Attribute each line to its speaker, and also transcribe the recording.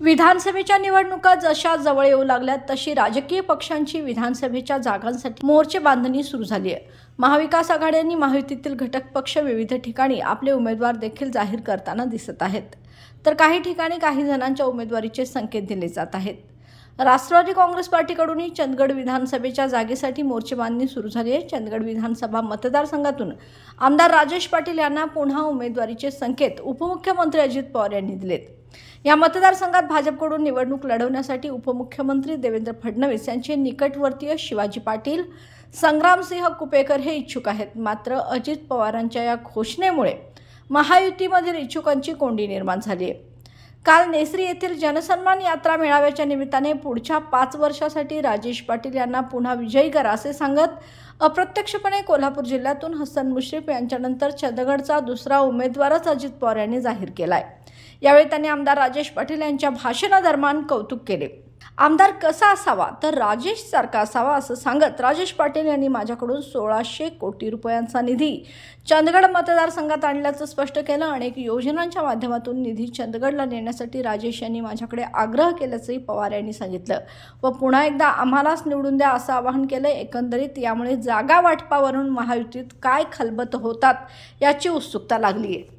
Speaker 1: विधानसभेच्या निवडणुका जशा जवळ येऊ लागल्यात तशी राजकीय पक्षांची विधानसभेच्या जागांसाठी मोर्चे बांधणी सुरू झाली आहे। महाविकास आघाडीने महायुतीतील घटक पक्ष विविध ठिकाणी आपले उमेदवार देखील जाहीर करताना दिसत आहेत, तर काही ठिकाणी काही जणांच्या उमेदवारीचे संकेत दिले जात आहेत। राष्ट्रवादी काँग्रेस पार्टीकडूनही चंदगड विधानसभेच्या जागेसाठी मोर्चे बांधणी सुरू झाली आहे। चंदगड विधानसभा मतदारसंघातून आमदार राजेश पाटील यांना पुन्हा उमेदवारीचे संकेत उपमुख्यमंत्री अजित पवार यांनी दिलेत। या मतदारसंघात भाजपकडून निवडणूक लढवण्यासाठी उपमुख्यमंत्री देवेंद्र फडणवीस यांचे निकटवर्तीय शिवाजी पाटील, संग्रामसिंह कुपेकर हे इच्छुक आहेत। मात्र अजित पवारांच्या या घोषणेमुळे महायुतीमधील इच्छुकांची कोंडी निर्माण झाली आहे। काल नेसरी येथील जनसन्मान यात्रा मेळाव्याच्या निमित्ताने पुढच्या 5 वर्षासाठी राजेश पाटील यांना पुन्हा विजयी करा असे सांगत अप्रत्यक्षपणे कोल्हापूर जिल्ह्यातून हसन मुश्रीफ यांच्यानंतर चंदगडचा दुसरा उमेदवारच अजित पवार यांनी जाहीर केलाय। यावेळी त्यांनी आमदार राजेश पाटील यांच्या भाषणादरम्यान कौतुक केले। आमदार कसा असावा तर राजेश सारखा असावा असं सांगत राजेश पाटील यांनी माझ्याकडून 1600 कोटी रुपयांचा निधी चंदगड मतदारसंघात आणल्याचं स्पष्ट केलं। अनेक योजनांच्या माध्यमातून निधी चंदगडला नेण्यासाठी राजेश यांनी माझ्याकडे आग्रह केल्याचंही पवार यांनी सांगितलं व पुन्हा एकदा आम्हालाच निवडून द्या असं आवाहन केलं। एकंदरीत यामुळे जागा वाटपावरून महायुतीत काय खलबत होतात याची उत्सुकता लागली आहे।